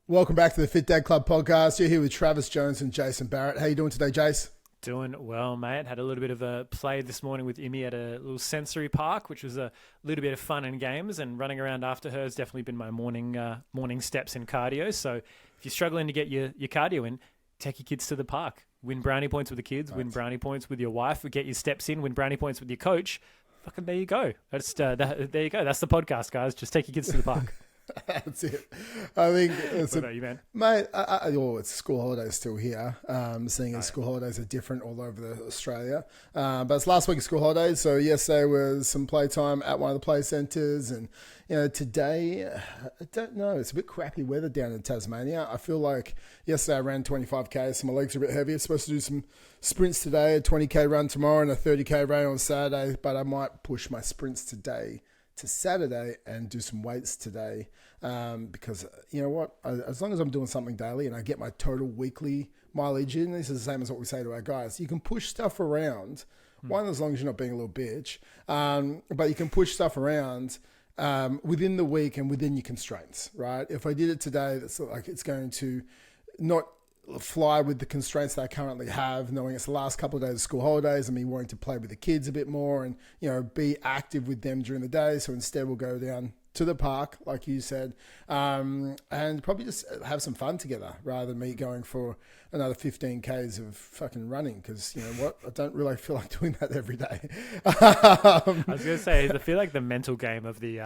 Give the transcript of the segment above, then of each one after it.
Welcome back to the Fit Dad Club podcast. You're here with Travis Jones and Jason Barrett. How you doing today, Jace? Doing well, mate. Had a little bit of a play this morning with Imi at a little sensory park, which was a little bit of fun and games, and running around after her has definitely been my morning steps in cardio. So if you're struggling to get your cardio in, take your kids to the park. Win brownie points with the kids, win brownie points with your wife, get your steps in, win brownie points with your coach. Fucking there you go. There you go. That's the podcast, guys. Just take your kids to the park. That's it. I think What about you, man? Mate, it's school holidays still here. Seeing as school holidays are different all over Australia. But it's last week of school holidays, so yesterday was some playtime at one of the play centres, and today, I don't know, it's a bit crappy weather down in Tasmania. I feel like yesterday I ran 25k, so my legs are a bit heavy. I'm supposed to do some sprints today, a 20k run tomorrow, and a 30k run on Saturday, but I might push my sprints today to Saturday and do some weights today, because you know what, as long as I'm doing something daily and I get my total weekly mileage in, this is the same as what we say to our guys, you can push stuff around, one, as long as you're not being a little bitch, but you can push stuff around within the week and within your constraints, right? If I did it today, that's like, it's going to not fly with the constraints that I currently have, knowing it's the last couple of days of school holidays and me wanting to play with the kids a bit more and, be active with them during the day. So instead we'll go down to the park, like you said, and probably just have some fun together rather than me going for another 15 Ks of fucking running. Cause you know what? I don't really feel like doing that every day. I was going to say, I feel like the mental game of the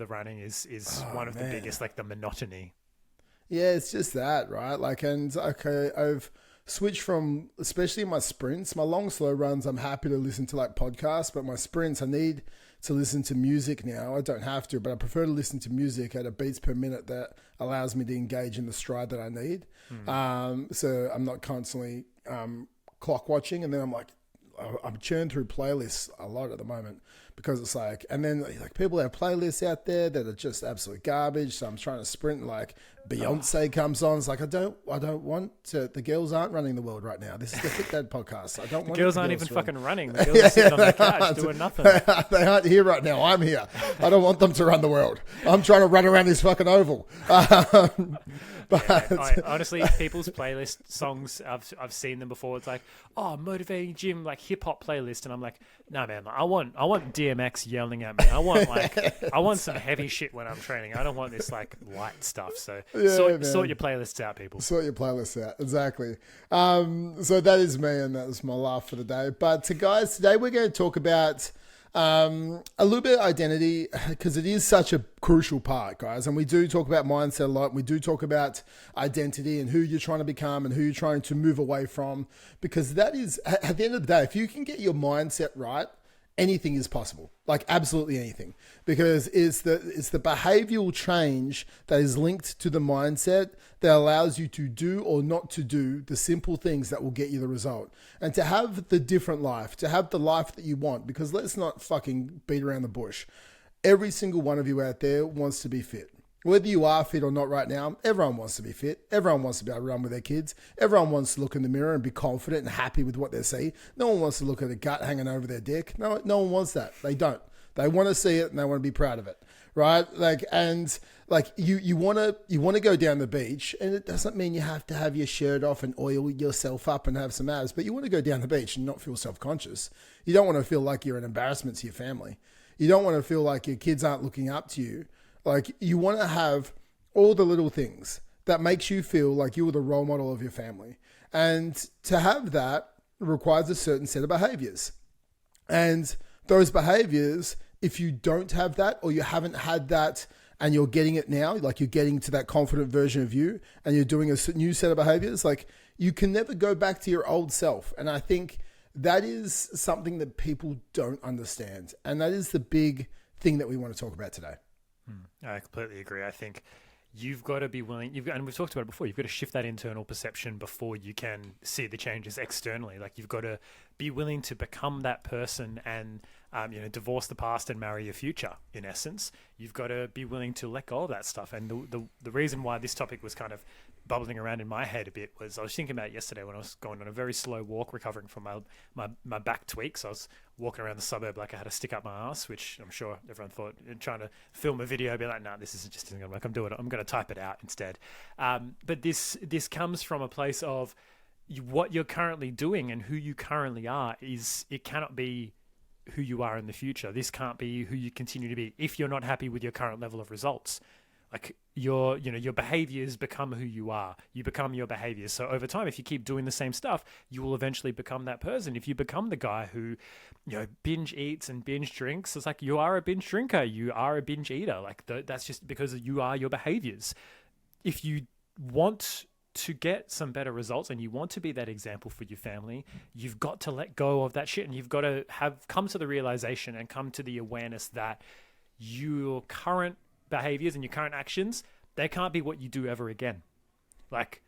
running is one of the biggest, like the monotony. Yeah, it's just that, right? I've switched from, especially my sprints, my long, slow runs, I'm happy to listen to like podcasts, but my sprints, I need to listen to music now. I don't have to, but I prefer to listen to music at a beats per minute that allows me to engage in the stride that I need. So I'm not constantly clock watching, and then I'm churning through playlists a lot at the moment because it's like, and then like people have playlists out there that are just absolute garbage. So I'm trying to sprint, like Beyonce comes on. It's like, I don't want to, the girls aren't running the world right now. This is the Fit Dad podcast. I don't want the girls aren't even fucking running. The girls are sitting on the couch doing nothing. They aren't here right now. I'm here. I don't want them to run the world. I'm trying to run around this fucking oval. Honestly, people's playlist songs, I've seen them before. It's like, motivating gym, like hip hop playlist, and I'm like, no man, I want DMX yelling at me. I want some heavy shit when I'm training. I don't want this like light stuff. So sort your playlists out, people. Sort your playlists out, exactly. So that is me, and that was my laugh for the day. But guys, today we're going to talk about a little bit of identity, because it is such a crucial part, guys. And we do talk about mindset a lot. We do talk about identity and who you're trying to become and who you're trying to move away from, because that is, at the end of the day, if you can get your mindset right, anything is possible, like absolutely anything, because it's the behavioral change that is linked to the mindset that allows you to do or not to do the simple things that will get you the result, and to have the different life, to have the life that you want. Because let's not fucking beat around the bush. Every single one of you out there wants to be fit. Whether you are fit or not right now, everyone wants to be fit. Everyone wants to be able to run with their kids. Everyone wants to look in the mirror and be confident and happy with what they see. No one wants to look at a gut hanging over their dick. No one wants that. They don't. They want to see it and they want to be proud of it, right? You want to go down the beach, and it doesn't mean you have to have your shirt off and oil yourself up and have some abs, but you want to go down the beach and not feel self-conscious. You don't want to feel like you're an embarrassment to your family. You don't want to feel like your kids aren't looking up to you. Like, you want to have all the little things that makes you feel like you are the role model of your family. And to have that requires a certain set of behaviors. And those behaviors, if you don't have that, or you haven't had that and you're getting it now, like you're getting to that confident version of you and you're doing a new set of behaviors, like you can never go back to your old self. And I think that is something that people don't understand. And that is the big thing that we want to talk about today. I completely agree. I think you've got to be willing, and we've talked about it before, you've got to shift that internal perception before you can see the changes externally. Like, you've got to be willing to become that person and divorce the past and marry your future. In essence, you've got to be willing to let go of that stuff. And the reason why this topic was kind of bubbling around in my head a bit was I was thinking about it yesterday when I was going on a very slow walk recovering from my back tweaks. I was walking around the suburb like I had to stick up my ass, which I'm sure everyone thought, trying to film a video, be like, nah, this isn't just going to work. I'm going to type it out instead. But this comes from a place of what you're currently doing and who you currently are it cannot be who you are in the future. This can't be who you continue to be if you're not happy with your current level of results. Like your behaviors become who you are. You become your behaviors. So over time, if you keep doing the same stuff, you will eventually become that person. If you become the guy who, binge eats and binge drinks, it's like you are a binge drinker. You are a binge eater. Like that's just because you are your behaviors. If you want to get some better results and you want to be that example for your family, you've got to let go of that shit, and you've got to have come to the realization and come to the awareness that your current behaviors and your current actions, they can't be what you do ever again. Like,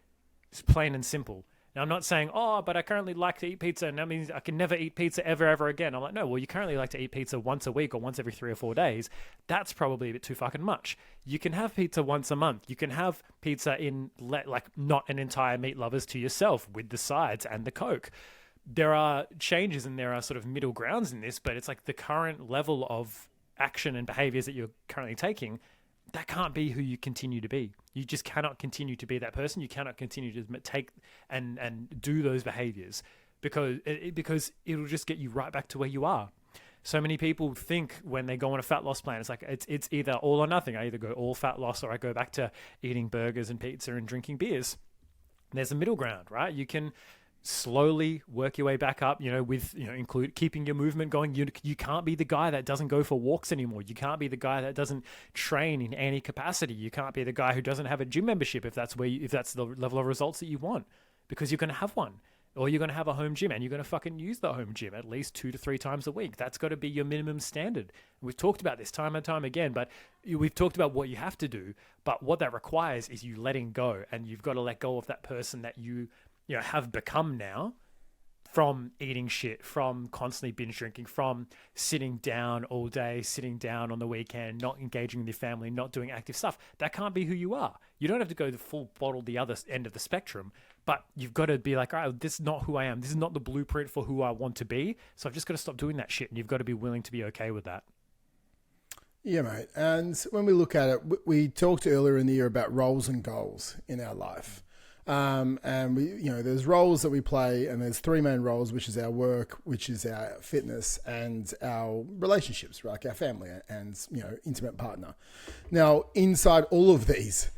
it's plain and simple. Now, I'm not saying, but I currently like to eat pizza and that means I can never eat pizza ever again. I'm like, no, well, you currently like to eat pizza once a week or once every 3 or 4 days. That's probably a bit too fucking much. You can have pizza once a month. You can have pizza in not an entire meat lovers to yourself with the sides and the Coke. There are changes and there are sort of middle grounds in this, but it's like the current level of action and behaviors that you're currently taking, that can't be who you continue to be. You just cannot continue to be that person. You cannot continue to take and do those behaviors because it'll just get you right back to where you are. So many people think when they go on a fat loss plan, it's like it's either all or nothing. I either go all fat loss or I go back to eating burgers and pizza and drinking beers. There's a middle ground, right? You can slowly work your way back up, include keeping your movement going. You can't be the guy that doesn't go for walks anymore. You can't be the guy that doesn't train in any capacity. You can't be the guy who doesn't have a gym membership if that's the level of results that you want, because you're going to have one. Or you're going to have a home gym and you're going to fucking use the home gym at least 2 to 3 times a week. That's got to be your minimum standard. We've talked about this time and time again, but we've talked about what you have to do. But what that requires is you letting go, and you've got to let go of that person that you have become now, from eating shit, from constantly binge drinking, from sitting down all day, sitting down on the weekend, not engaging with your family, not doing active stuff. That can't be who you are. You don't have to go the full bottle the other end of the spectrum, but you've got to be like, all right, this is not who I am. This is not the blueprint for who I want to be. So I've just got to stop doing that shit, and you've got to be willing to be okay with that. Yeah, mate. And when we look at it, we talked earlier in the year about roles and goals in our life. And we, there's roles that we play, and there's 3 main roles, which is our work, which is our fitness, and our relationships, like our family and, intimate partner. Now, inside all of these,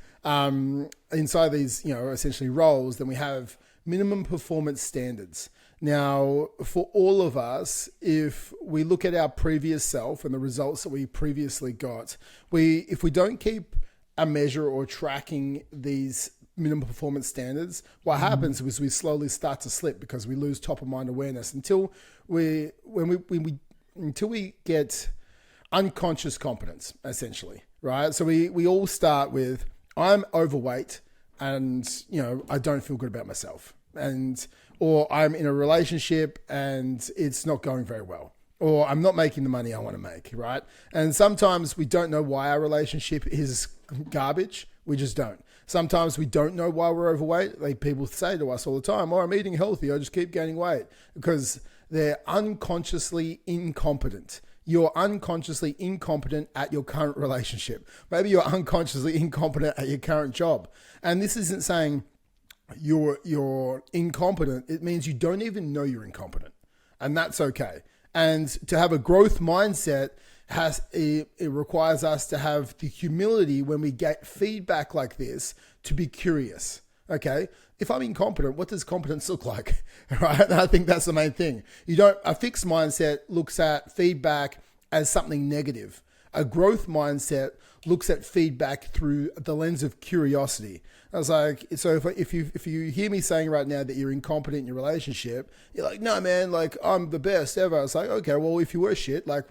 essentially roles, then we have minimum performance standards. Now, for all of us, if we look at our previous self and the results that we previously got, if we don't keep a measure or tracking these minimum performance standards, what happens is we slowly start to slip because we lose top of mind awareness until we get unconscious competence, essentially, right? So we all start with, I'm overweight and, I don't feel good about myself, or I'm in a relationship and it's not going very well, or I'm not making the money I want to make, right? And sometimes we don't know why our relationship is garbage. We just don't. Sometimes we don't know why we're overweight. Like people say to us all the time, I'm eating healthy, I just keep gaining weight, because they're unconsciously incompetent. You're unconsciously incompetent at your current relationship. Maybe you're unconsciously incompetent at your current job. And this isn't saying you're incompetent. It means you don't even know you're incompetent. And that's okay. And to have a growth mindset, it requires us to have the humility when we get feedback like this to be curious. Okay, if I'm incompetent, what does competence look like? Right? And I think that's the main thing. A fixed mindset looks at feedback as something negative. A growth mindset looks at feedback through the lens of curiosity. I was like, so if you hear me saying right now that you're incompetent in your relationship, you're like, no, man, like I'm the best ever. I was like, okay, well, if you were shit, like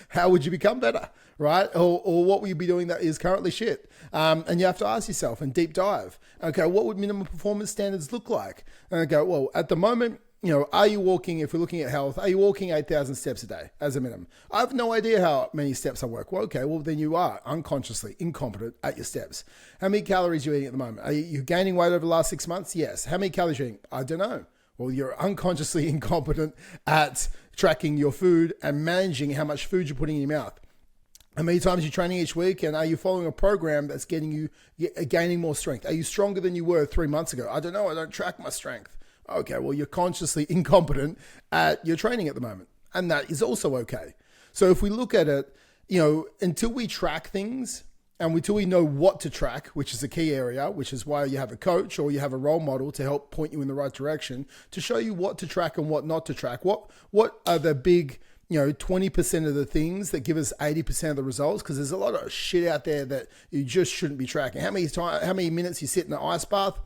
how would you become better, right? Or what will you be doing that is currently shit? And you have to ask yourself and deep dive. Okay, what would minimum performance standards look like? And I go, well, at the moment, are you walking, if we're looking at health, are you walking 8,000 steps a day as a minimum? I have no idea how many steps I work. Well, okay, well then you are unconsciously incompetent at your steps. How many calories are you eating at the moment? Are you gaining weight over the last 6 months? Yes. How many calories are you eating? I don't know. Well, you're unconsciously incompetent at tracking your food and managing how much food you're putting in your mouth. How many times you're training each week, and are you following a program that's getting you gaining more strength? Are you stronger than you were 3 months ago? I don't know. I don't track my strength. Okay, well, you're consciously incompetent at your training at the moment, and that is also okay. So if we look at it, until we track things and until we know what to track, which is a key area, which is why you have a coach or you have a role model to help point you in the right direction, to show you what to track and what not to track. What are the big 20% of the things that give us 80% of the results? Because there's a lot of shit out there that you just shouldn't be tracking. How many minutes you sit in an ice bath?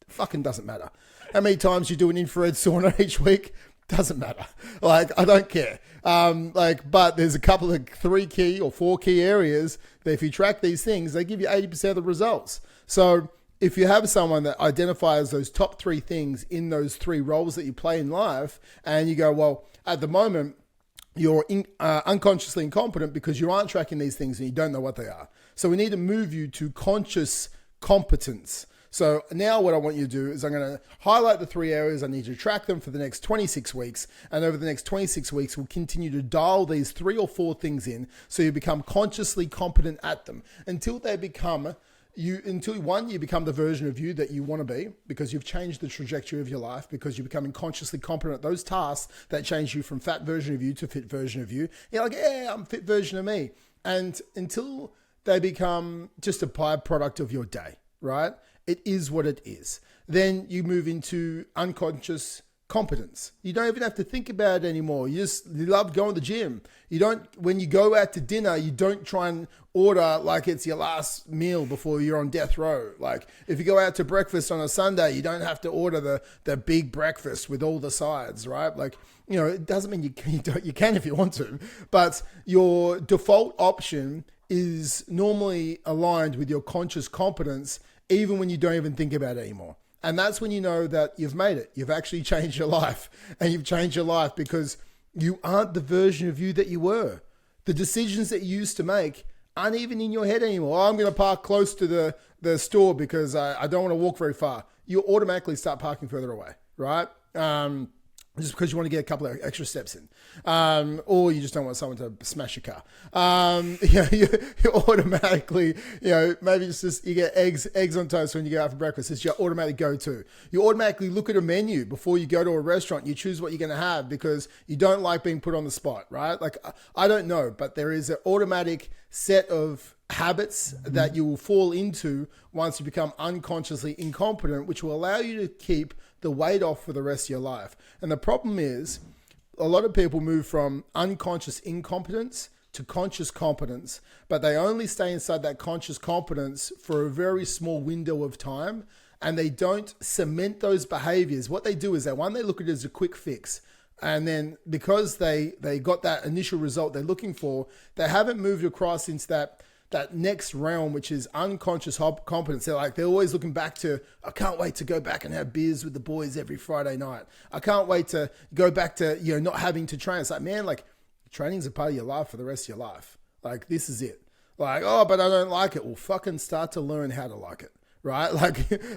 Fucking doesn't matter. How many times you do an infrared sauna each week? Doesn't matter. I don't care. But there's a couple of 3 key or 4 key areas that if you track these things, they give you 80% of the results. So if you have someone that identifies those top 3 things in those 3 roles that you play in life, and you go, well, at the moment, you're unconsciously incompetent because you aren't tracking these things and you don't know what they are. So we need to move you to conscious competence. So now what I want you to do is I'm going to highlight the 3 areas. I need you to track them for the next 26 weeks. And over the next 26 weeks, we'll continue to dial these 3 or 4 things in so you become consciously competent at them until they become you become the version of you that you want to be, because you've changed the trajectory of your life, because you're becoming consciously competent at those tasks that change you from fat version of you to fit version of you. You're like, yeah, I'm fit version of me. And until they become just a byproduct of your day, right? It is what it is. Then you move into unconscious competence. You don't even have to think about it anymore. You love going to the gym. When you go out to dinner, you don't try and order like it's your last meal before you're on death row. Like if you go out to breakfast on a Sunday, you don't have to order the big breakfast with all the sides, right? It doesn't mean you can if you want to, but your default option is normally aligned with your conscious competence, even when you don't even think about it anymore. And that's when you know that you've made it. You've actually changed your life. And you've changed your life because you aren't the version of you that you were. The decisions that you used to make aren't even in your head anymore. I'm going to park close to the store because I don't want to walk very far. You automatically start parking further away, right? Just because you want to get a couple of extra steps in. Or you just don't want someone to smash your car. You automatically, maybe it's just you get eggs on toast when you go out for breakfast. It's your automatic go-to. You automatically look at a menu before you go to a restaurant. You choose what you're going to have because you don't like being put on the spot, right? I don't know, but there is an automatic set of habits that you will fall into once you become unconsciously incompetent, which will allow you to keep the weight off for the rest of your life. And the problem is a lot of people move from unconscious incompetence to conscious competence, but they only stay inside that conscious competence for a very small window of time, and they don't cement those behaviors. What they do is they look at it as a quick fix. And then because they got that initial result they're looking for, they haven't moved across into that next realm, which is unconscious competence. They're always looking back to, I can't wait to go back and have beers with the boys every Friday night. I can't wait to go back to, not having to train. It's like, man, training's a part of your life for the rest of your life. This is it. Oh, but I don't like it. Well, fucking start to learn how to like it, right?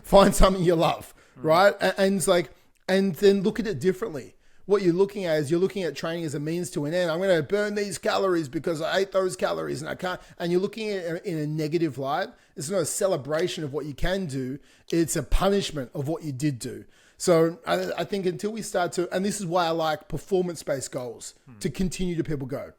Find something you love, right? And then look at it differently. What you're looking at is you're looking at training as a means to an end. I'm going to burn these calories because I ate those calories and I can't. And you're looking at it in a negative light. It's not a celebration of what you can do. It's a punishment of what you did do. So I think until we start to, and this is why I like performance-based goals to continue to people go.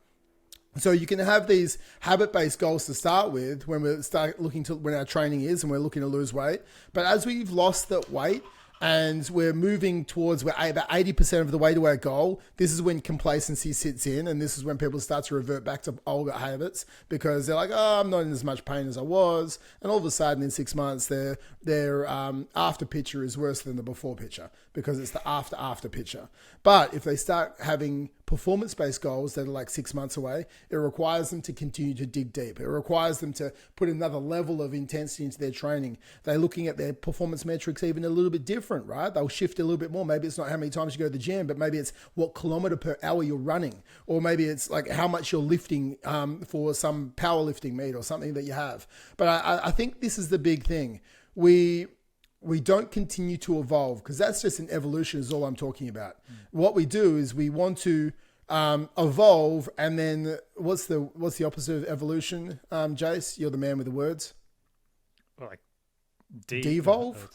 So you can have these habit-based goals to start with when we start looking to when our training is and we're looking to lose weight. But as we've lost that weight, and we're moving towards about 80% of the way to our goal, this is when complacency sits in, and this is when people start to revert back to older habits because they're like, oh, I'm not in as much pain as I was, and all of a sudden in 6 months their after picture is worse than the before picture because it's the after picture. But if they start having performance-based goals that are like 6 months away, it requires them to continue to dig deep. It requires them to put another level of intensity into their training. They're looking at their performance metrics even a little bit different, right? They'll shift a little bit more. Maybe it's not how many times you go to the gym, but maybe it's what kilometer per hour you're running, or maybe it's like how much you're lifting for some powerlifting meet or something that you have. But I think this is the big thing. We don't continue to evolve, because that's just an evolution is all I'm talking about. What we do is we want to evolve, and then what's the opposite of evolution, Jace? You're the man with the words. Well, like devolve?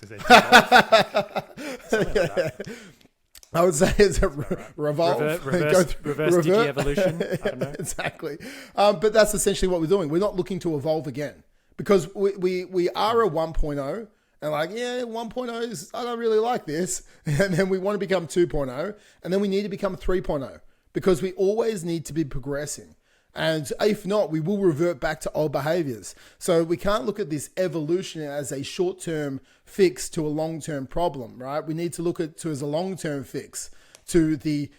I would say it's a revolve. Reverse digi-evolution. I don't know. Exactly. But that's essentially what we're doing. We're not looking to evolve again, because we are a 1.0. And like, yeah, 1.0 is, I don't really like this. And then we want to become 2.0. And then we need to become 3.0, because we always need to be progressing. And if not, we will revert back to old behaviors. So we can't look at this evolution as a short-term fix to a long-term problem, right? We need to look at it as a long-term fix to the,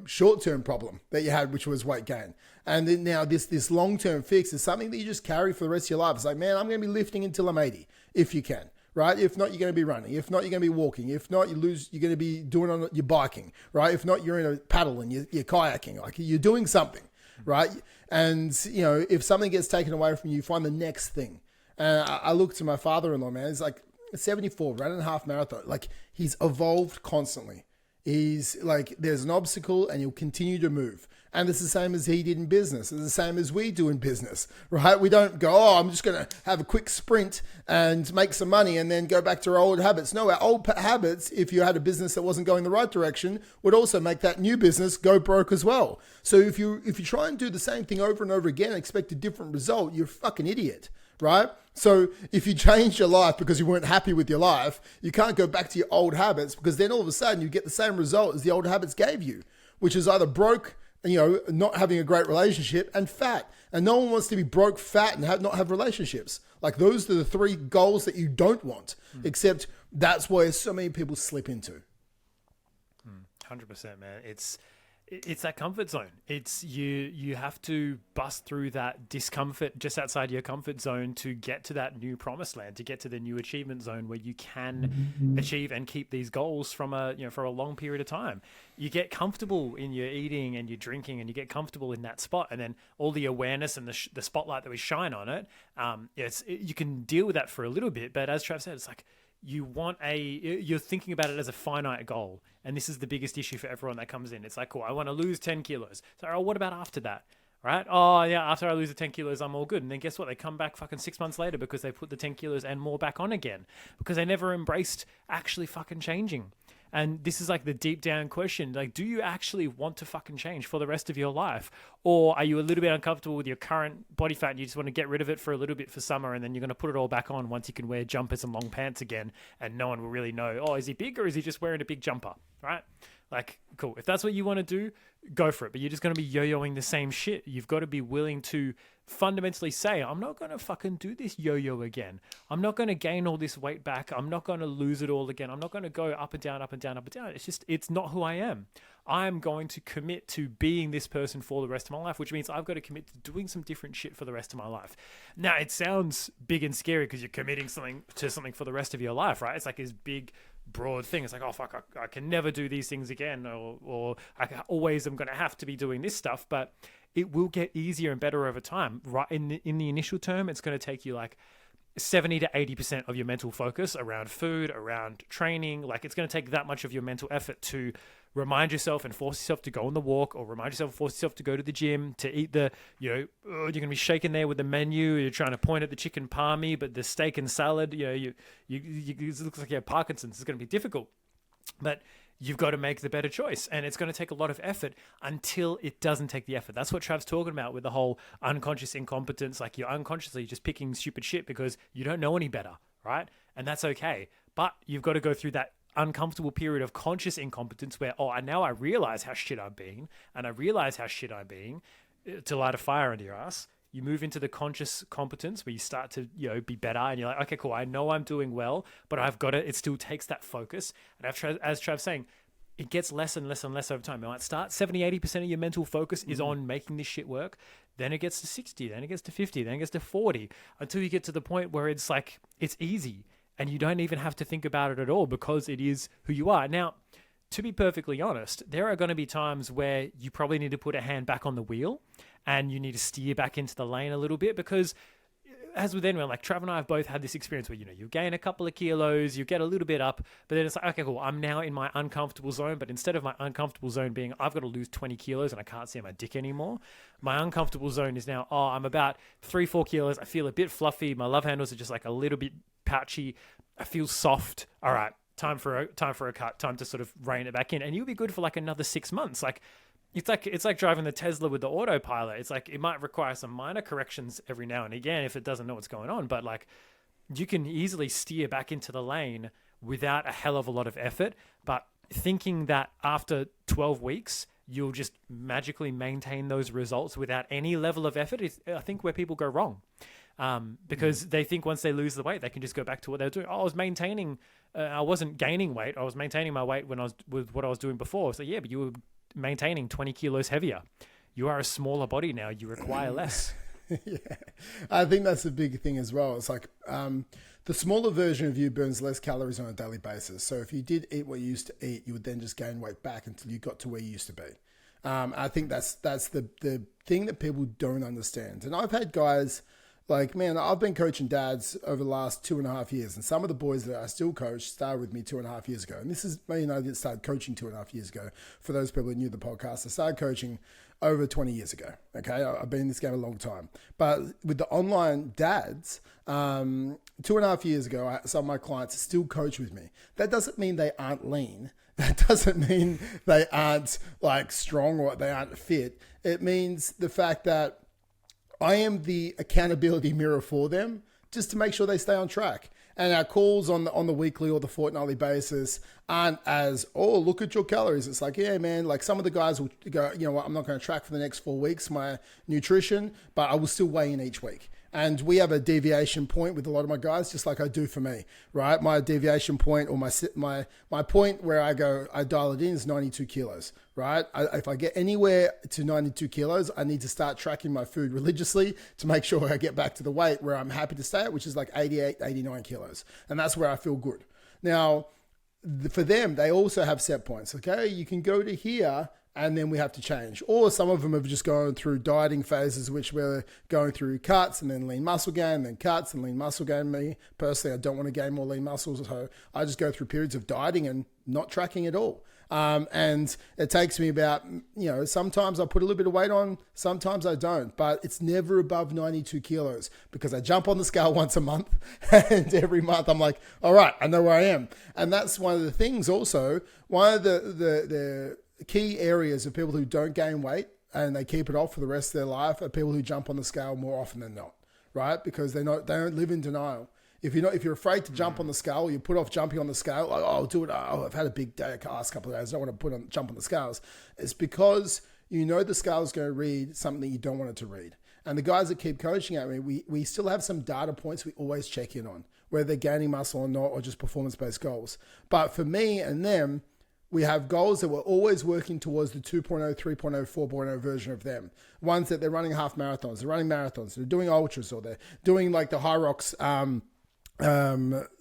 short-term problem that you had, which was weight gain. And then now this long-term fix is something that you just carry for the rest of your life. It's like, man, I'm going to be lifting until I'm 80, if you can. Right? If not, you're going to be running. If not, you're going to be walking. If not, you're going to be doing on your biking, right? If not, you're in a paddle and you're kayaking. Like, you're doing something, right? And, if something gets taken away from you, you find the next thing. And I look to my father-in-law, man. He's like 74, running a half marathon. Like, he's evolved constantly. He's like, there's an obstacle and he'll continue to move. And it's the same as he did in business. It's the same as we do in business, right? We don't go, I'm just going to have a quick sprint and make some money and then go back to our old habits. No, our old habits, if you had a business that wasn't going the right direction, would also make that new business go broke as well. So if you try and do the same thing over and over again and expect a different result, you're a fucking idiot, right? So if you change your life because you weren't happy with your life, you can't go back to your old habits, because then all of a sudden you get the same result as the old habits gave you, which is either broke, not having a great relationship, and fat. And no one wants to be broke, fat, and not have relationships. Like, those are the three goals that you don't want, except that's where so many people slip into. 100%, man. It's that comfort zone. It's you have to bust through that discomfort just outside your comfort zone to get to that new promised land, to get to the new achievement zone where you can achieve and keep these goals from for a long period of time. You get comfortable in your eating and your drinking, and you get comfortable in that spot, and then all the awareness and the spotlight that we shine on it, you can deal with that for a little bit. But as Trav said, it's like, you're thinking about it as a finite goal. And this is the biggest issue for everyone that comes in. It's like, cool, I want to lose 10 kilos. So what about after that? Right? Oh yeah, after I lose the 10 kilos, I'm all good. And then guess what? They come back fucking 6 months later because they put the 10 kilos and more back on again, because they never embraced actually fucking changing. And this is like the deep down question. Like, do you actually want to fucking change for the rest of your life? Or are you a little bit uncomfortable with your current body fat and you just want to get rid of it for a little bit for summer, and then you're going to put it all back on once you can wear jumpers and long pants again, and no one will really know, oh, is he big or is he just wearing a big jumper, right? Like, cool. If that's what you want to do, go for it. But you're just going to be yo-yoing the same shit. You've got to be willing to fundamentally say, I'm not going to fucking do this yo-yo again. I'm not going to gain all this weight back. I'm not going to lose it all again. I'm not going to go up and down, up and down, up and down. It's not who I am. I'm going to commit to being this person for the rest of my life, which means I've got to commit to doing some different shit for the rest of my life. Now, it sounds big and scary because you're committing to something for the rest of your life, right? It's like this big, broad thing. It's like, oh, fuck, I can never do these things again, or I always am going to have to be doing this stuff. But it will get easier and better over time. Right in the initial term, it's going to take you like 70 to 80% of your mental focus around food, around training. Like, it's going to take that much of your mental effort to remind yourself and force yourself to go on the walk, or remind yourself and force yourself to go to the gym, to eat you're going to be shaking there with the menu. You're trying to point at the chicken palmy, but the steak and salad, it looks like you have Parkinson's. It's going to be difficult, but you've got to make the better choice. And it's going to take a lot of effort until it doesn't take the effort. That's what Trav's talking about with the whole unconscious incompetence. Like, you're unconsciously just picking stupid shit because you don't know any better, right? And that's okay. But you've got to go through that uncomfortable period of conscious incompetence where, now I realize how shit I'm being, and I realize how shit I'm being, to light a fire under your ass. You move into the conscious competence where you start to, be better, and you're like, okay, cool, I know I'm doing well, but I've got to, it still takes that focus. And as Trav's saying, it gets less and less and less over time. It might start 70-80% of your mental focus is on making this shit work. Then it gets to 60, then it gets to 50, then it gets to 40, until you get to the point where it's like, it's easy and you don't even have to think about it at all because it is who you are. Now, to be perfectly honest, there are going to be times where you probably need to put a hand back on the wheel and you need to steer back into the lane a little bit, because as with anyone, like Trav and I have both had this experience where, you gain a couple of kilos, you get a little bit up, but then it's like, okay, cool, I'm now in my uncomfortable zone. But instead of my uncomfortable zone being, I've got to lose 20 kilos and I can't see my dick anymore, my uncomfortable zone is now, I'm about 3-4 kilos. I feel a bit fluffy. My love handles are just like a little bit pouchy. I feel soft. All right, time for a cut, time to sort of rein it back in. And you'll be good for like another 6 months. It's like driving the Tesla with the autopilot. It's like, it might require some minor corrections every now and again if it doesn't know what's going on, but like, you can easily steer back into the lane without a hell of a lot of effort. But thinking that after 12 weeks, you'll just magically maintain those results without any level of effort is, I think, where people go wrong. Because they think once they lose the weight, they can just go back to what they're doing. I was maintaining, I wasn't gaining weight. I was maintaining my weight when I was with what I was doing before. So yeah, but you were maintaining 20 kilos heavier. You are a smaller body now. You require less. Yeah, I think that's a big thing as well. It's like the smaller version of you burns less calories on a daily basis. So if you did eat what you used to eat, you would then just gain weight back until you got to where you used to be. I think that's the thing that people don't understand. And I've had guys like, man, I've been coaching dads over the last 2.5 years, and some of the boys that I still coach started with me 2.5 years ago. And this is, I didn't start coaching 2.5 years ago. For those people that knew the podcast, I started coaching over 20 years ago. Okay, I've been in this game a long time. But with the online dads, 2.5 years ago, some of my clients still coach with me. That doesn't mean they aren't lean. That doesn't mean they aren't like strong or they aren't fit. It means the fact that I am the accountability mirror for them, just to make sure they stay on track. And our calls on the weekly or the fortnightly basis aren't as, look at your calories. It's like, yeah, man, like some of the guys will go, you know what, I'm not going to track for the next 4 weeks my nutrition, but I will still weigh in each week. And we have a deviation point with a lot of my guys, just like I do for me, right? My deviation point, or my point where I dial it in, is 92 kilos, right? If I get anywhere to 92 kilos, I need to start tracking my food religiously to make sure I get back to the weight where I'm happy to stay at, which is like 88, 89 kilos. And that's where I feel good. Now, for them, they also have set points. Okay, you can go to here and then we have to change. Or some of them have just gone through dieting phases, which we're going through cuts and then lean muscle gain, then cuts and lean muscle gain. Me, personally, I don't want to gain more lean muscles, so I just go through periods of dieting and not tracking at all. And it takes me about, sometimes I put a little bit of weight on, sometimes I don't, but it's never above 92 kilos because I jump on the scale once a month, and every month I'm like, all right, I know where I am. And that's one of the things also, one of the key areas of people who don't gain weight and they keep it off for the rest of their life are people who jump on the scale more often than not, right? Because they don't live in denial. If you're afraid to jump on the scale, you put off jumping on the scale, like, I'll do it. I've had a big day the last couple of days. I don't want to jump on the scales. It's because the scale is going to read something that you don't want it to read. And the guys that keep coaching at me, we still have some data points we always check in on, whether they're gaining muscle or not, or just performance-based goals. But for me and them, we have goals that we're always working towards the 2.0, 3.0, 4.0 version of them. Ones that they're running half marathons, they're running marathons, they're doing ultras, or they're doing like the high rocks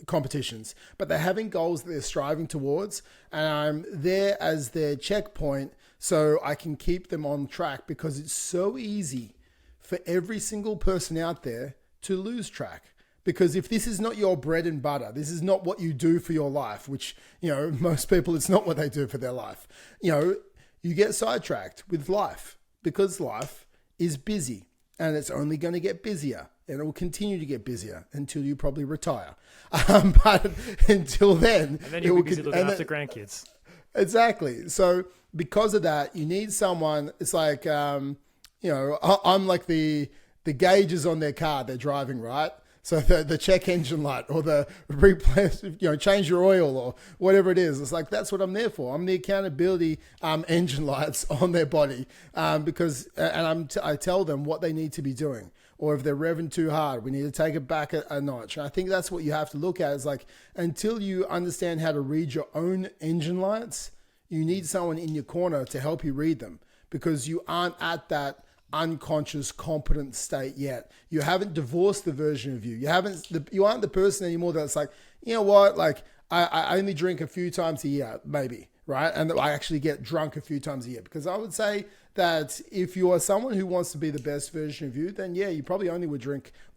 competitions. But they're having goals that they're striving towards, and I'm there as their checkpoint so I can keep them on track, because it's so easy for every single person out there to lose track. Because if this is not your bread and butter, this is not what you do for your life, which, most people, it's not what they do for their life. You get sidetracked with life, because life is busy and it's only going to get busier, and it will continue to get busier until you probably retire. But until then, and then you'll be busy looking after grandkids. Exactly. So because of that, you need someone. It's like, I'm like the gauges on their car they're driving, right? So the check engine light, or the replace, change your oil, or whatever it is. It's like, that's what I'm there for. I'm the accountability engine lights on their body, because I tell them what they need to be doing. Or if they're revving too hard, we need to take it back a notch. And I think that's what you have to look at, is like, until you understand how to read your own engine lights, You need someone in your corner to help you read them because you aren't at that unconscious competent state yet. You haven't divorced the version of you. You aren't the person anymore that's like, you know what, like I only drink a few times a year, maybe, right? And I actually get drunk a few times a year. Because I would say that if you are someone who wants to be the best version of you, then yeah, you probably only would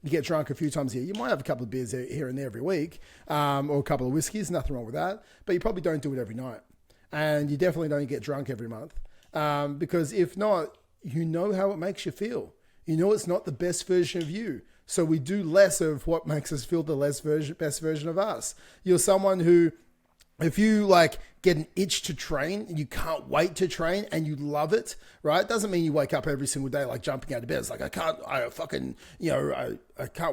get drunk a few times a year. You might have a couple of beers here and there every week, or a couple of whiskeys, nothing wrong with that. But you probably don't do it every night. And you definitely don't get drunk every month. Because if not, you know how it makes you feel. You know it's not the best version of you. So we do less of what makes us feel the best version of us. You're someone who, if you like get an itch to train, you can't wait to train and you love it, right? It doesn't mean you wake up every single day like jumping out of bed. It's like, I can't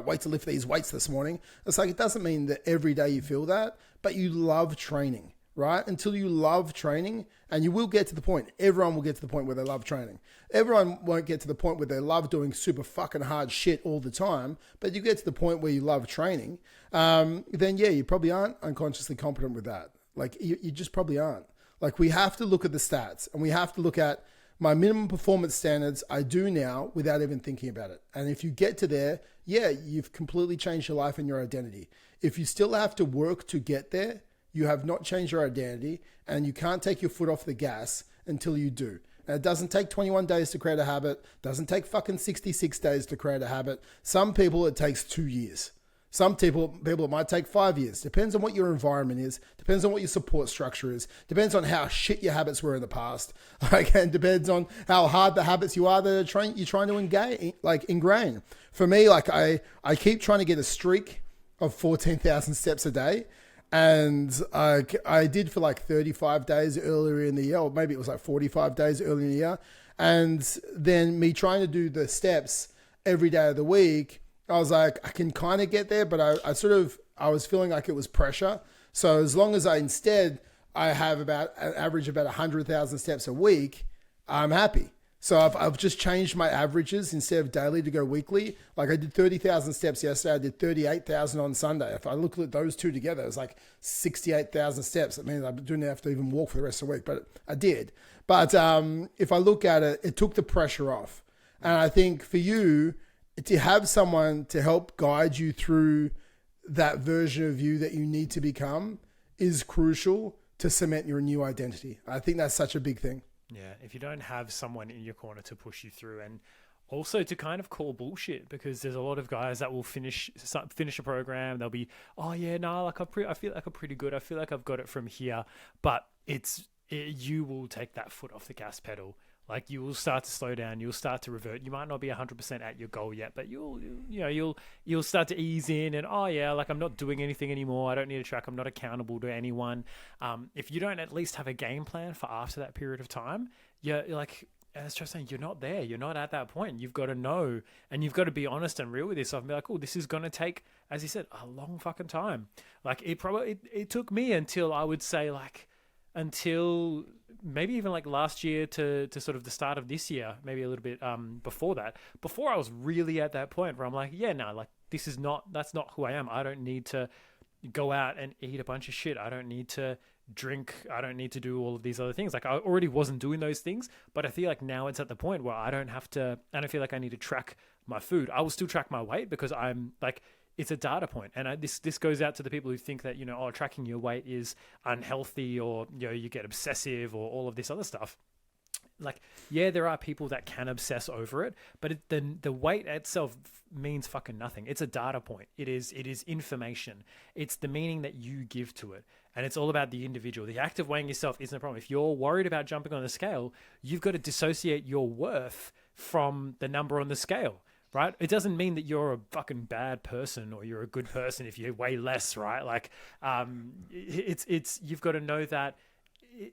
wait to lift these weights this morning. It's like, it doesn't mean that every day you feel that, but you love training, right? Until you love training, and you will get to the point, everyone will get to the point where they love training. Everyone won't get to the point where they love doing super fucking hard shit all the time, but you get to the point where you love training, then yeah, you probably aren't unconsciously competent with that. Like you just probably aren't. Like we have to look at the stats and we have to look at my minimum performance standards I do now without even thinking about it. And if you get to there, yeah, you've completely changed your life and your identity. If you still have to work to get there, you have not changed your identity and you can't take your foot off the gas until you do. And it doesn't take 21 days to create a habit. Doesn't take fucking 66 days to create a habit. Some people, it takes 2 years. Some people, it might take 5 years. Depends on what your environment is. Depends on what your support structure is. Depends on how shit your habits were in the past. And depends on how hard the habits you are that you're trying to ingrain. For me, like I keep trying to get a streak of 14,000 steps a day. And I did for like 35 days earlier in the year, or maybe it was like 45 days earlier in the year. And then me trying to do the steps every day of the week, I was like, I can kind of get there, but I was feeling like it was pressure. So as long as I have about an average about 100,000 steps a week, I'm happy. So I've just changed my averages instead of daily to go weekly. Like I did 30,000 steps yesterday. I did 38,000 on Sunday. If I look at those two together, it's like 68,000 steps. That means I didn't have to even walk for the rest of the week, but I did. But if I look at it, it took the pressure off. And I think for you, to have someone to help guide you through that version of you that you need to become is crucial to cement your new identity. I think that's such a big thing. Yeah, if you don't have someone in your corner to push you through, and also to kind of call bullshit, because there's a lot of guys that will finish a program. They'll be, oh yeah, no, like I feel like I'm pretty good. I feel like I've got it from here, but you will take that foot off the gas pedal. Like you will start to slow down. You'll start to revert. You might not be 100% at your goal yet, but you'll start to ease in and, oh yeah, like I'm not doing anything anymore. I don't need a track. I'm not accountable to anyone. If you don't at least have a game plan for after that period of time, you're like, as Joe's saying, you're not there. You're not at that point. You've got to know, and you've got to be honest and real with yourself and be like, oh, this is going to take, as he said, a long fucking time. Like it took me until I would say until maybe even like last year to sort of the start of this year, maybe a little bit before that, before I was really at that point where I'm like, yeah, no, like that's not who I am. I don't need to go out and eat a bunch of shit. I don't need to drink. I don't need to do all of these other things. Like I already wasn't doing those things, but I feel like now it's at the point where I don't feel like I need to track my food. I will still track my weight because I'm like, it's a data point. And this goes out to the people who think that, tracking your weight is unhealthy, or, you get obsessive, or all of this other stuff. Like, yeah, there are people that can obsess over it, but the weight itself means fucking nothing. It's a data point. It is information. It's the meaning that you give to it. And it's all about the individual. The act of weighing yourself isn't a problem. If you're worried about jumping on the scale, you've got to dissociate your worth from the number on the scale. Right? It doesn't mean that you're a fucking bad person or you're a good person if you weigh less, right? Like, you've got to know that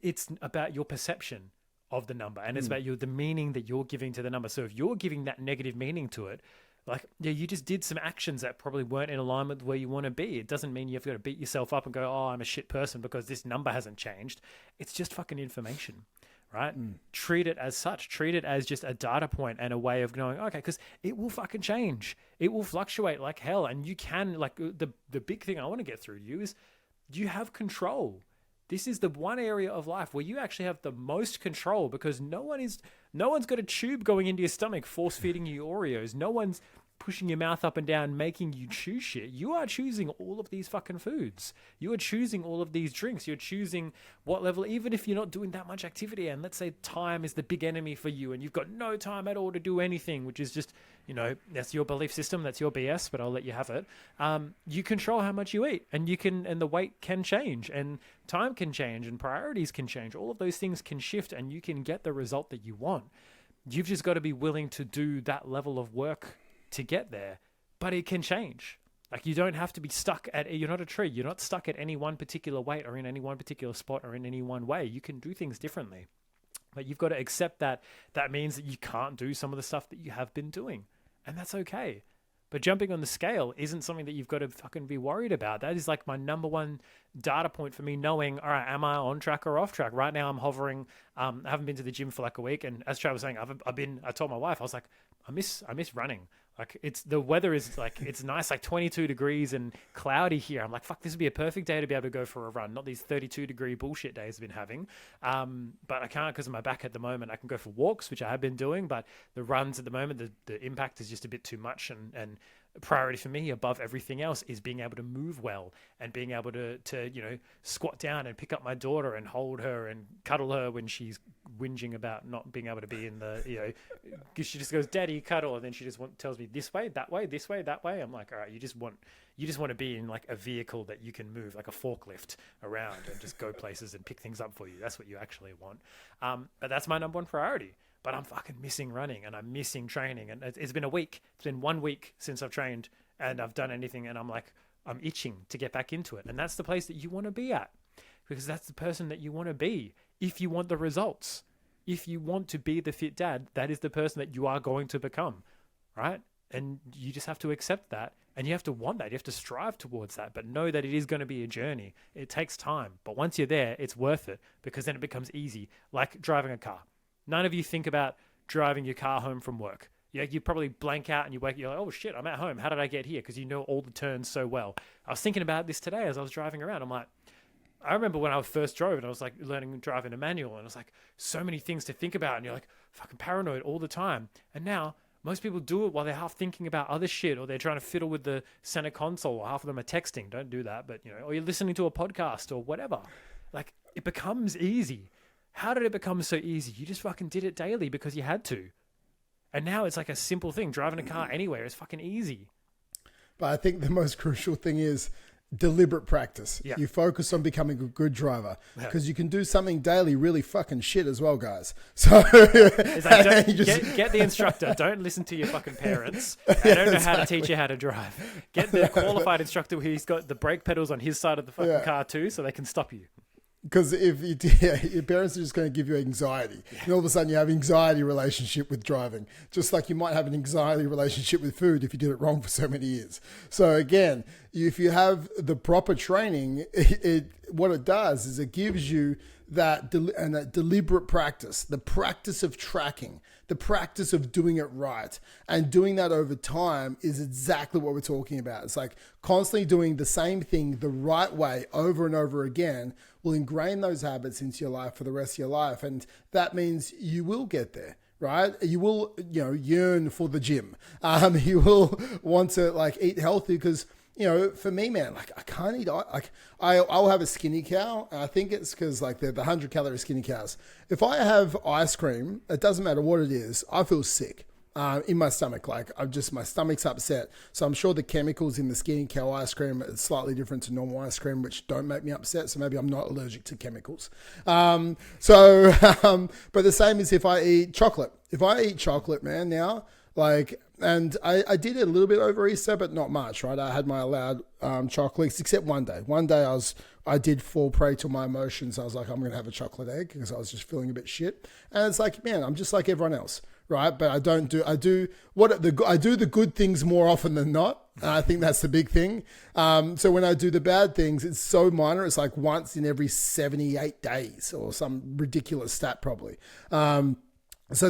it's about your perception of the number, and it's about the meaning that you're giving to the number. So if you're giving that negative meaning to it, like, yeah, you just did some actions that probably weren't in alignment with where you want to be. It doesn't mean you've got to beat yourself up and go, oh, I'm a shit person because this number hasn't changed. It's just fucking information. Right? Treat it as such. Treat it as just a data point and a way of going, okay, because it will fucking change. It will fluctuate like hell. And you can, like, the big thing I want to get through to you is you have control. This is the one area of life where you actually have the most control, because no one's got a tube going into your stomach force feeding you Oreos. No one's pushing your mouth up and down, making you chew shit. You are choosing all of these fucking foods. You are choosing all of these drinks. You're choosing what level, even if you're not doing that much activity. And let's say time is the big enemy for you and you've got no time at all to do anything, which is just, that's your belief system. That's your BS, but I'll let you have it. You control how much you eat, and the weight can change, and time can change, and priorities can change. All of those things can shift, and you can get the result that you want. You've just got to be willing to do that level of work to get there, but it can change. Like, you don't have to be stuck you're not a tree. You're not stuck at any one particular weight or in any one particular spot or in any one way. You can do things differently, but you've got to accept that means that you can't do some of the stuff that you have been doing, and that's okay. But jumping on the scale isn't something that you've got to fucking be worried about. That is like my number one data point for me knowing, all right, am I on track or off track? Right now I'm hovering. I haven't been to the gym for like a week. And as Trav was saying, I told my wife, I was like, I miss running. Like, the weather is like, it's nice, like 22 degrees and cloudy here. I'm like, fuck, this would be a perfect day to be able to go for a run. Not these 32-degree bullshit days I've been having. But I can't because of my back at the moment. I can go for walks, which I have been doing, but the runs at the moment, the impact is just a bit too much. And priority for me above everything else is being able to move well and being able to squat down and pick up my daughter and hold her and cuddle her when she's whinging about not being able to be in the, because she just goes, "Daddy, cuddle," and then she just tells me this way, that way, this way, that way. I'm like, all right, you just want to be in like a vehicle that you can move, like a forklift around and just go places and pick things up for you. That's what you actually want. But that's my number one priority. But I'm fucking missing running, and I'm missing training. And it's been a week. It's been 1 week since I've trained and I've done anything. And I'm itching to get back into it. And that's the place that you want to be at, because that's the person that you want to be. If you want the results, if you want to be the fit dad, that is the person that you are going to become, right? And you just have to accept that. And you have to want that. You have to strive towards that, but know that it is going to be a journey. It takes time. But once you're there, it's worth it, because then it becomes easy, like driving a car. None of you think about driving your car home from work. You probably blank out and you're like, oh shit, I'm at home. How did I get here? Because you know all the turns so well. I was thinking about this today as I was driving around. I'm like, I remember when I first drove and I was like learning to drive in a manual, and it was like so many things to think about, and you're like fucking paranoid all the time. And now most people do it while they're half thinking about other shit, or they're trying to fiddle with the center console, or half of them are texting. Don't do that, but or you're listening to a podcast or whatever. Like, it becomes easy. How did it become so easy? You just fucking did it daily because you had to. And now it's like a simple thing. Driving a car anywhere is fucking easy. But I think the most crucial thing is deliberate practice. Yeah. You focus on becoming a good driver, because you can do something daily really fucking shit as well, guys. So it's like, get the instructor. Don't listen to your fucking parents. They don't know how to teach you how to drive. Get the qualified instructor where he's got the brake pedals on his side of the fucking car too, so they can stop you. Because if your parents are just going to give you anxiety, and all of a sudden you have anxiety relationship with driving, just like you might have an anxiety relationship with food if you did it wrong for so many years. So again, if you have the proper training, what it does is it gives you that deliberate practice, the practice of tracking, the practice of doing it right, and doing that over time is exactly what we're talking about. It's like constantly doing the same thing the right way over and over again will ingrain those habits into your life for the rest of your life. And that means you will get there, right? You will, yearn for the gym. You will want to like eat healthy, because, for me, man, like I can't eat, like I'll have a skinny cow. And I think it's because like they're the 100-calorie skinny cows. If I have ice cream, it doesn't matter what it is, I feel sick. In my stomach, like my stomach's upset. So I'm sure the chemicals in the skinny cow ice cream are slightly different to normal ice cream, which don't make me upset. So maybe I'm not allergic to chemicals. But the same is if I eat chocolate. If I eat chocolate, man, now, like, and I did it a little bit over Easter, but not much, right? I had my allowed chocolates, except one day. One day I did fall prey to my emotions. I was like, I'm going to have a chocolate egg, because I was just feeling a bit shit. And it's like, man, I'm just like everyone else. Right, but I do the good things more often than not. And I think that's the big thing. So when I do the bad things, it's so minor. It's like once in every 78 days or some ridiculous stat probably. So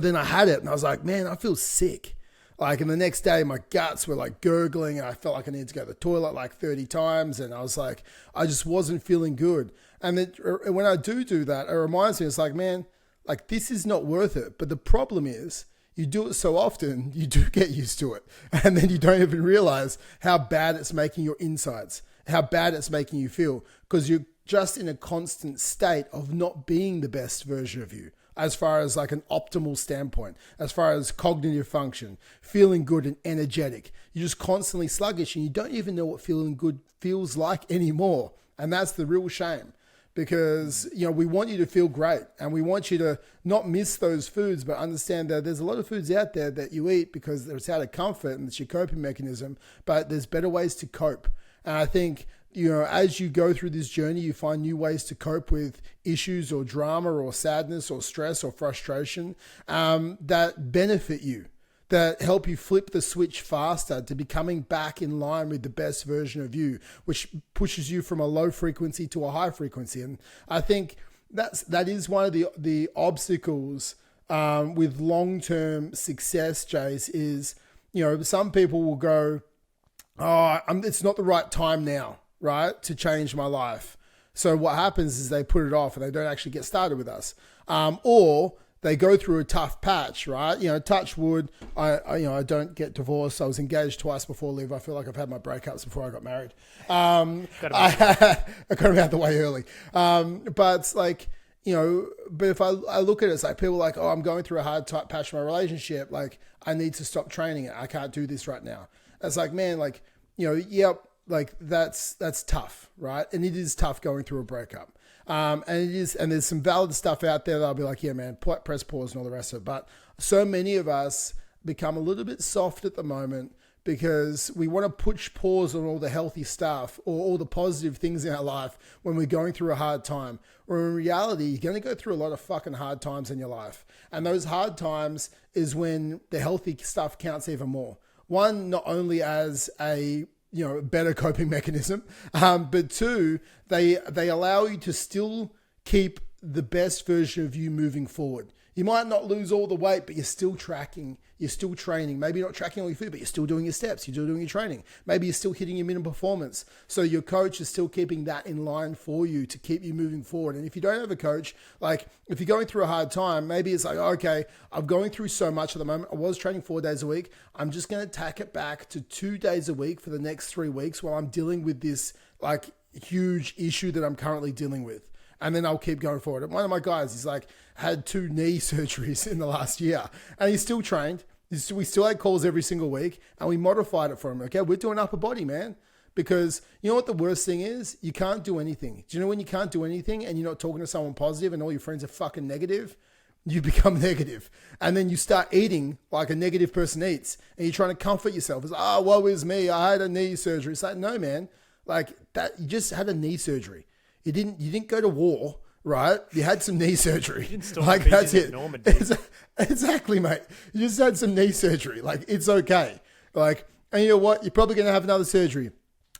then I had it and I was like, man, I feel sick. Like, and the next day my guts were like gurgling and I felt like I needed to go to the toilet like 30 times. And I was like, I just wasn't feeling good. And then when I do that, it reminds me, it's like, man, like this is not worth it. But the problem is you do it so often, you do get used to it. And then you don't even realize how bad it's making your insides, how bad it's making you feel, because you're just in a constant state of not being the best version of you, as far as like an optimal standpoint, as far as cognitive function, feeling good and energetic. You're just constantly sluggish and you don't even know what feeling good feels like anymore. And that's the real shame, because, you know, we want you to feel great and we want you to not miss those foods, but understand that there's a lot of foods out there that you eat because it's out of comfort and it's your coping mechanism, but there's better ways to cope. And I think, you know, as you go through this journey, you find new ways to cope with issues or drama or sadness or stress or frustration that benefit you, that help you flip the switch faster to becoming back in line with the best version of you, which pushes you from a low frequency to a high frequency. And I think that is one of the obstacles with long-term success, Jace, is, you know, some people will go, it's not the right time now, right, to change my life. So what happens is they put it off and they don't actually get started with us. Or they go through a tough patch, right? You know, touch wood, I don't get divorced. I was engaged twice before Liv. I feel like I've had my breakups before I got married. I got them out the way early. But like, you know, but if I look at it, it's like people are like, I'm going through a hard patch in my relationship. Like, I need to stop training it. I can't do this right now. It's like, man, like, you know, yep. Like that's tough, right? And it is tough going through a breakup. And there's some valid stuff out there that I'll be like, yeah, man, press pause and all the rest of it. But so many of us become a little bit soft at the moment because we want to push pause on all the healthy stuff or all the positive things in our life when we're going through a hard time. Or in reality, you're going to go through a lot of fucking hard times in your life. And those hard times is when the healthy stuff counts even more. One, not only as a better coping mechanism. But two, they allow you to still keep the best version of you moving forward. You might not lose all the weight, but you're still tracking, you're still training. Maybe you're not tracking all your food, but you're still doing your steps, you're still doing your training. Maybe you're still hitting your minimum performance. So your coach is still keeping that in line for you to keep you moving forward. And if you don't have a coach, like if you're going through a hard time, maybe it's like, okay, I'm going through so much at the moment. I was training 4 days a week. I'm just going to tack it back to 2 days a week for the next 3 weeks while I'm dealing with this like huge issue that I'm currently dealing with. And then I'll keep going forward. And one of my guys, he's like had 2 knee surgeries in the last year and he's still trained. We still had calls every single week and we modified it for him. Okay, we're doing upper body, man. Because you know what the worst thing is? You can't do anything. Do you know when you can't do anything and you're not talking to someone positive and all your friends are fucking negative? You become negative. And then you start eating like a negative person eats and you're trying to comfort yourself. It's like, woe is me. I had a knee surgery. It's like, no, man. Like that, you just had a knee surgery. You didn't go to war, right? You had some knee surgery. Like that's it. Exactly, mate. You just had some knee surgery. Like it's okay. Like, and you know what? You're probably going to have another surgery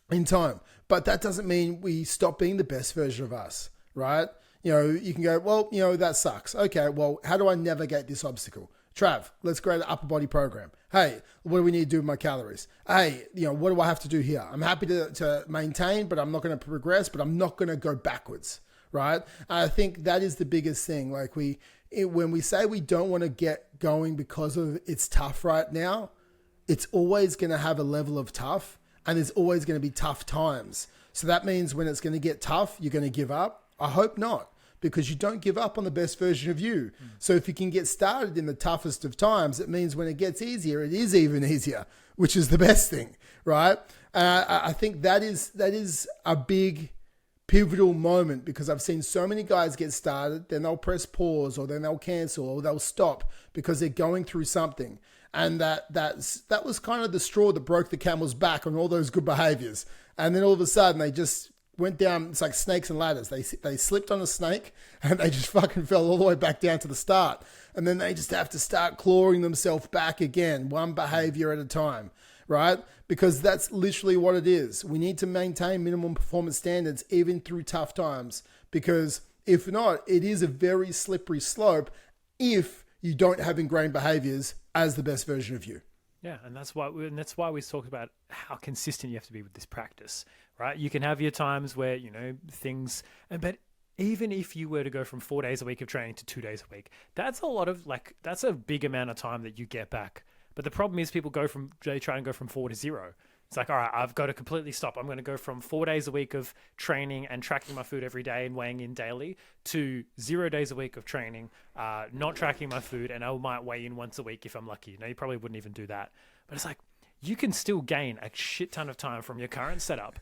in time, but that doesn't mean we stop being the best version of us, right? You know, you can go, well, you know, that sucks. Okay, well, how do I navigate this obstacle? Trav, let's create an upper body program. Hey, what do we need to do with my calories? Hey, you know, what do I have to do here? I'm happy to maintain, but I'm not going to progress, but I'm not going to go backwards, right? And I think that is the biggest thing. Like when we say we don't want to get going because of it's tough right now, it's always going to have a level of tough and there's always going to be tough times. So that means when it's going to get tough, you're going to give up. I hope not. Because you don't give up on the best version of you. So if you can get started in the toughest of times, it means when it gets easier, it is even easier, which is the best thing, right? I think that is a big pivotal moment because I've seen so many guys get started, then they'll press pause or then they'll cancel or they'll stop because they're going through something. And that was kind of the straw that broke the camel's back on all those good behaviors. And then all of a sudden they just went down, it's like snakes and ladders. They slipped on a snake and they just fucking fell all the way back down to the start. And then they just have to start clawing themselves back again, one behavior at a time, right? Because that's literally what it is. We need to maintain minimum performance standards even through tough times because if not, it is a very slippery slope if you don't have ingrained behaviors as the best version of you. Yeah, and that's why we talk about how consistent you have to be with this practice, right? You can have your times where, things, but even if you were to go from 4 days a week of training to 2 days a week, that's that's a big amount of time that you get back. But the problem is they try and go from 4 to 0. It's like, all right, I've got to completely stop. I'm going to go from 4 days a week of training and tracking my food every day and weighing in daily to 0 days a week of training, not tracking my food, and I might weigh in once a week if I'm lucky. You probably wouldn't even do that. But it's like, you can still gain a shit ton of time from your current setup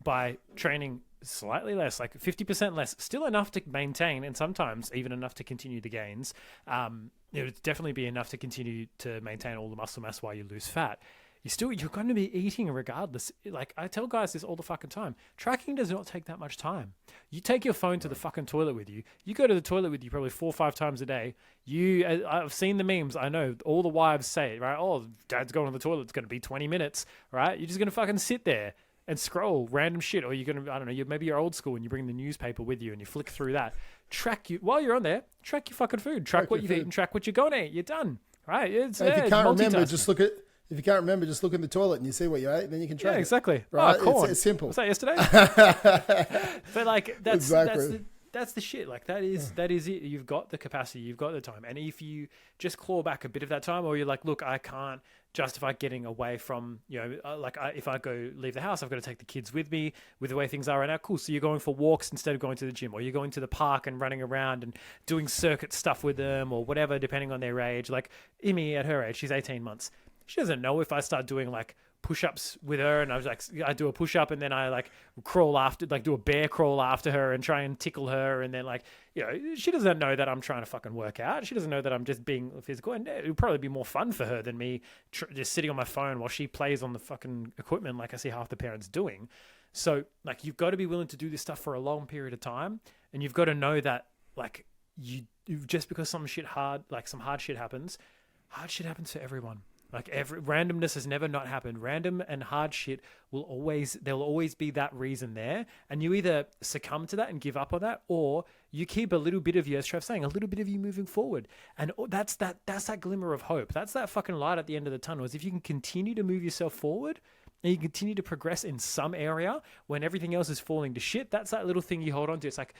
by training slightly less, like 50% less, still enough to maintain, and sometimes even enough to continue the gains. It would definitely be enough to continue to maintain all the muscle mass while you lose fat. You're going to be eating regardless. Like, I tell guys this all the fucking time. Tracking does not take that much time. You take your phone to the fucking toilet with you. You go to the toilet with you probably 4 or 5 times a day. I've seen the memes. I know all the wives say it, right? Oh, dad's going to the toilet. It's going to be 20 minutes, right? You're just going to fucking sit there and scroll random shit. Or you're going to, I don't know, maybe you're old school and you bring the newspaper with you and you flick through that. While you're on there, track your fucking food. Track what you've eaten. Track what you're going to eat. You're done, right? If you can't remember, just look at... If you can't remember, just look in the toilet and you see what you ate, and then you can track it. Yeah, exactly. Right? Corn. It's simple. Was that yesterday? But like, that's the shit. Like, that is it. You've got the capacity, you've got the time, and if you just claw back a bit of that time, or you're like, look, I can't justify getting away from, if I go leave the house, I've got to take the kids with me with the way things are right now. Cool. So you're going for walks instead of going to the gym, or you're going to the park and running around and doing circuit stuff with them, or whatever, depending on their age. Like Imi at her age, she's 18 months. She doesn't know if I start doing like push-ups with her and I do a push-up and then I like crawl after, like do a bear crawl after her and try and tickle her. And then she doesn't know that I'm trying to fucking work out. She doesn't know that I'm just being physical. And it would probably be more fun for her than me just sitting on my phone while she plays on the fucking equipment like I see half the parents doing. So like, you've got to be willing to do this stuff for a long period of time. And you've got to know that like you just because some hard shit happens for everyone. Like, randomness has never not happened. Random and hard shit there'll always be that reason there. And you either succumb to that and give up on that, or you keep a little bit of you, as Trev's saying, a little bit of you moving forward. And that's that glimmer of hope. That's that fucking light at the end of the tunnel, is if you can continue to move yourself forward and you continue to progress in some area when everything else is falling to shit, that's that little thing you hold on to. It's like,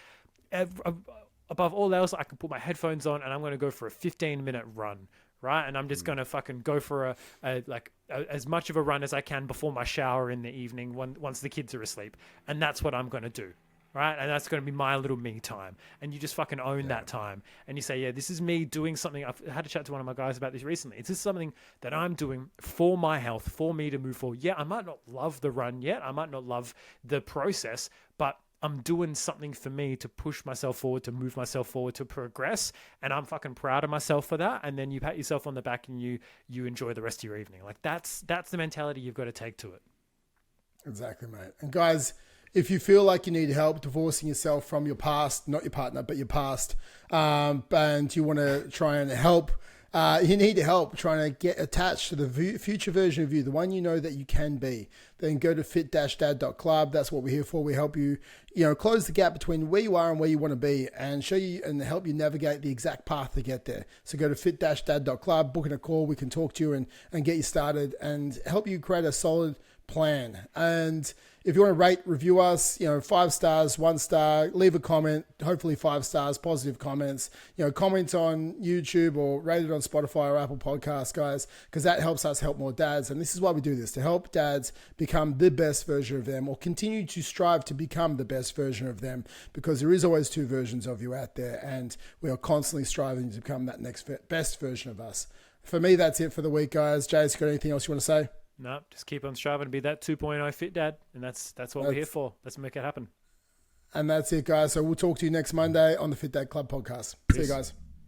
above all else, I can put my headphones on and I'm going to go for a 15-minute run. Right. And I'm just going to fucking go for as much of a run as I can before my shower in the evening once the kids are asleep. And that's what I'm going to do. Right. And that's going to be my little me time. And you just fucking own that time. And you say, yeah, this is me doing something. I've had to chat to one of my guys about this recently. It's just something that I'm doing for my health, for me to move forward. Yeah, I might not love the run yet. I might not love the process, but I'm doing something for me to push myself forward, to move myself forward, to progress. And I'm fucking proud of myself for that. And then you pat yourself on the back and you enjoy the rest of your evening. Like, that's the mentality you've got to take to it. Exactly, mate. And guys, if you feel like you need help divorcing yourself from your past, not your partner, but your past, and you want to try and help, you need help trying to get attached to the future version of you, the one you know that you can be, then go to fit-dad.club. That's what we're here for. We help you, close the gap between where you are and where you want to be, and show you and help you navigate the exact path to get there. So go to fit-dad.club, book in a call. We can talk to you and get you started and help you create a solid plan. And if you want to rate, review us, 5 stars, 1 star, leave a comment, hopefully 5 stars, positive comments, comment on YouTube or rate it on Spotify or Apple Podcasts, guys, because that helps us help more dads. And this is why we do this, to help dads become the best version of them, or continue to strive to become the best version of them, because there is always 2 versions of you out there, and we are constantly striving to become that next best version of us. For me, that's it for the week, guys. Jay's got anything else you want to say? No, just keep on striving to be that 2.0 fit dad. And that's what we're here for. Let's make it happen. And that's it, guys. So we'll talk to you next Monday on the Fit Dad Club podcast. See you guys.